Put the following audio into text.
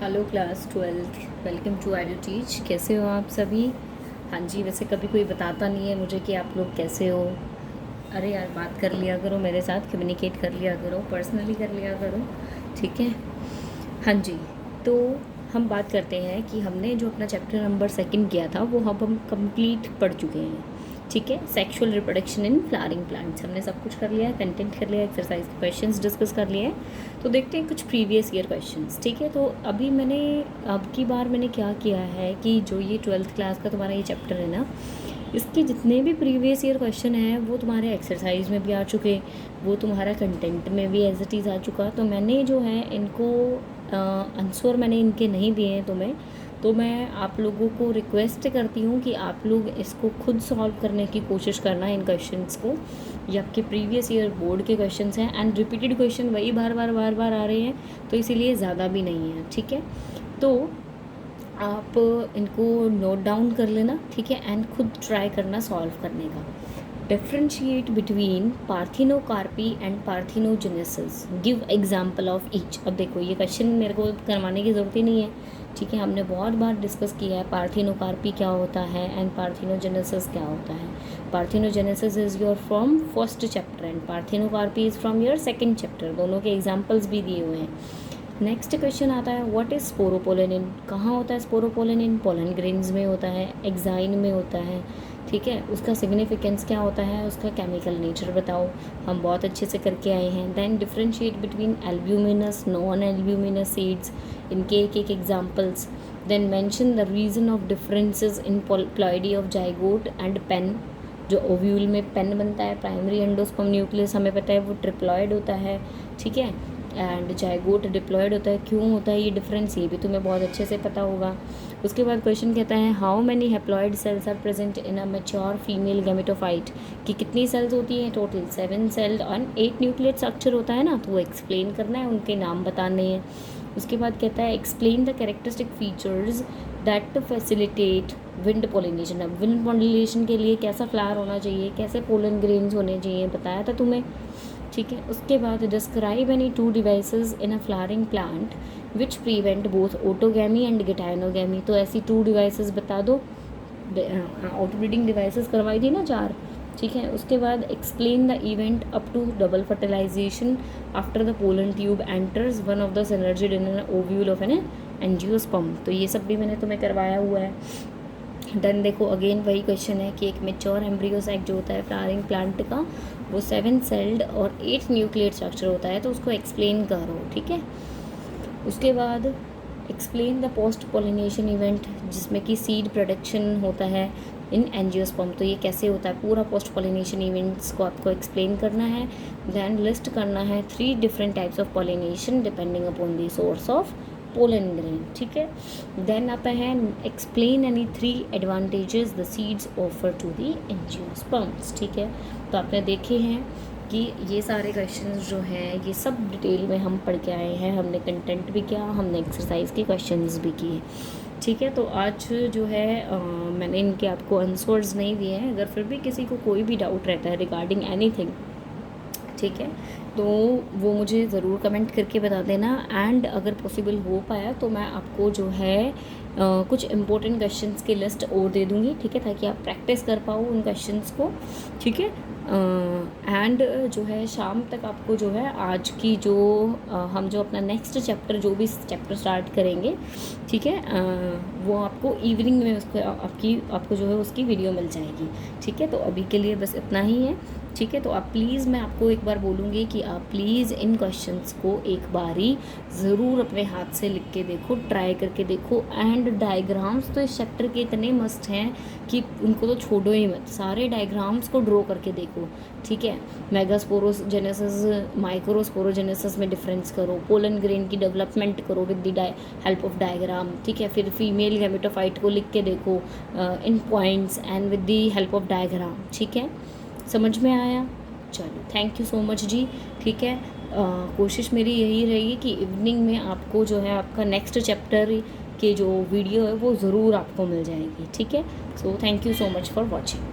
Hello class 12th, welcome to Edu Teach. कैसे हो आप सभी? हाँ जी, वैसे कभी कोई बताता नहीं है मुझे कि आप लोग कैसे हो। अरे यार, बात कर लिया करो मेरे साथ, कम्युनिकेट कर लिया करो, पर्सनली कर लिया करो, ठीक है। हाँ जी, तो हम बात करते हैं कि हमने जो अपना चैप्टर नंबर 2 किया था वो अब हम कंप्लीट पढ़ चुके हैं, ठीक है। Sexual reproduction in flowering plants हमने सब कुछ कर लिया है, कंटेंट कर लिया है, एक्सरसाइज के क्वेश्चंस डिस्कस कर लिए हैं। तो देखते हैं कुछ प्रीवियस ईयर क्वेश्चंस, ठीक है। तो अभी मैंने अब की बार मैंने क्या किया है कि जो ये 12th क्लास का तुम्हारा ये चैप्टर है ना, इसके जितने भी प्रीवियस ईयर क्वेश्चन हैं वो तुम्हारे एक्सरसाइज में भी आ चुके, वो तुम्हारा कंटेंट में भी एज इट इज़ आ चुका। तो मैंने जो है इनको आंसर मैंने इनके नहीं दिए हैं तुम्हें, तो मैं आप लोगों को रिक्वेस्ट करती हूँ कि आप लोग इसको खुद सॉल्व करने की कोशिश करना इन क्वेश्चंस को। ये आपके प्रीवियस ईयर बोर्ड के क्वेश्चंस हैं एंड रिपीटेड क्वेश्चन वही बार बार आ रहे हैं, तो इसीलिए ज़्यादा भी नहीं है, ठीक है। तो आप इनको नोट डाउन कर लेना, ठीक है, एंड खुद ट्राई करना सॉल्व करने का। Differentiate between parthenocarpy and parthenogenesis, give example of each. अब देखो, ये क्वेश्चन मेरे को करवाने की ज़रूरत ही नहीं है, ठीक है। हमने बहुत बार डिस्कस किया है पार्थिनोकार्पी क्या होता है एंड पार्थिनोजेनेसिस क्या होता है। Parthenogenesis is your from first chapter and parthenocarpy is from your second chapter, दोनों के एग्जाम्पल्स भी दिए हुए हैं। नेक्स्ट क्वेश्चन आता है, व्हाट इज़ स्पोरोपोलेनिन। कहाँ होता है स्पोरोपोलेनिन? पोलन ग्रेन्स में होता है, एक्साइन में होता है, ठीक है। उसका सिग्निफिकेंस क्या होता है, उसका केमिकल नेचर बताओ, हम बहुत अच्छे से करके आए हैं। Then differentiate between albuminous non albuminous seeds, इनके एक examples. Then mention the reason of differences in ploidy of zygote and PEN. जो ओव्यूल में पेन बनता है, प्राइमरी एंडोस्पर्म न्यूक्लियस हमें पता है वो ट्रिप्लॉइड होता है, ठीक है, एंड जाइगोट डिप्लॉयड होता है। क्यों होता है ये डिफरेंस, ये भी तुम्हें बहुत अच्छे से पता होगा। उसके बाद क्वेश्चन कहता है, how many haploid cells are present in a mature female gametophyte, कि कितनी सेल्स होती हैं टोटल? 7 सेल्ड और 8 न्यूक्लियेट स्ट्रक्चर होता है ना, तो वो एक्सप्लेन करना है, उनके नाम बताने हैं। उसके बाद कहता है, explain the characteristic features that facilitate wind pollination. अब विंड पोलिनेशन के लिए कैसा फ्लावर होना चाहिए, कैसे पोलन ग्रेन्स होने चाहिए, बताया था तुम्हें, ठीक है। उसके बाद describe any 2 devices in a flowering plant which prevent both autogamy and geitonogamy. तो ऐसी 2 डिवाइसेस बता दो। आउटब्रीडिंग डिवाइसेस करवाई थी ना 4, ठीक है। उसके बाद explain the event up to double fertilization after the pollen tube enters one of the synergid in an ovule of an angiosperm. तो ये सब भी मैंने तुम्हें करवाया हुआ है। डन। देखो अगेन वही क्वेश्चन है कि एक मेच्योर एम्ब्रियो सैक जो होता है फ्लावरिंग प्लांट का, वो 7 सेल्ड और 8 न्यूक्लियेट स्ट्रक्चर होता है, तो उसको एक्सप्लेन करो, ठीक है। उसके बाद explain the post pollination event, जिसमें कि सीड प्रोडक्शन होता है इन एंजियोस्पर्म। तो ये कैसे होता है, पूरा पोस्ट पोलिनेशन इवेंट्स को आपको एक्सप्लेन करना है। दैन लिस्ट करना है 3 different types of pollination depending upon the source of pollen grain, ठीक है। देन आता है, explain any 3 advantages the seeds offer to the angiosperms, ठीक है। तो आपने देखे हैं कि ये सारे क्वेश्चंस जो हैं ये सब डिटेल में हम पढ़ के आए हैं, हमने कंटेंट भी किया, हमने एक्सरसाइज के क्वेश्चंस भी किए, ठीक है। तो आज जो है मैंने इनके आपको आंसर्स नहीं दिए हैं। अगर फिर भी किसी को कोई भी डाउट रहता है रिगार्डिंग एनीथिंग, ठीक है, तो वो मुझे ज़रूर कमेंट करके बता देना। एंड अगर पॉसिबल हो पाया तो मैं आपको जो है कुछ इम्पोर्टेंट क्वेश्चंस की लिस्ट और दे दूँगी, ठीक है, ताकि आप प्रैक्टिस कर पाओ उन क्वेश्चंस को, ठीक है। एंड जो है शाम तक आपको जो है आज की जो हम जो अपना नेक्स्ट चैप्टर जो भी चैप्टर स्टार्ट करेंगे, ठीक है, वो आपको इवनिंग में उसको आपको जो है उसकी वीडियो मिल जाएगी, ठीक है। तो अभी के लिए बस इतना ही है, ठीक है। तो आप प्लीज़, मैं आपको एक बार बोलूँगी कि आप प्लीज़ इन क्वेश्चंस को एक बारी ज़रूर अपने हाथ से लिख के देखो, ट्राई करके देखो। एंड डायग्राम्स तो इस चैप्टर के इतने मस्त हैं कि उनको तो छोड़ो ही मत, सारे डायग्राम्स को ड्रॉ करके देखो, ठीक है। मेगास्पोरोजेनेसिस माइक्रोस्पोरोजेनेसिस में डिफरेंस करो, पोलन ग्रेन की डेवलपमेंट करो with the help of diagram, ठीक है। फिर फीमेल गैमेटोफाइट को लिख के देखो in points and with the help of diagram, ठीक है। समझ में आया? चलो, थैंक यू सो मच जी, ठीक है। कोशिश मेरी यही रहेगी कि इवनिंग में आपको जो है आपका नेक्स्ट चैप्टर के जो वीडियो है वो ज़रूर आपको मिल जाएगी, ठीक है। So thank you so much for watching.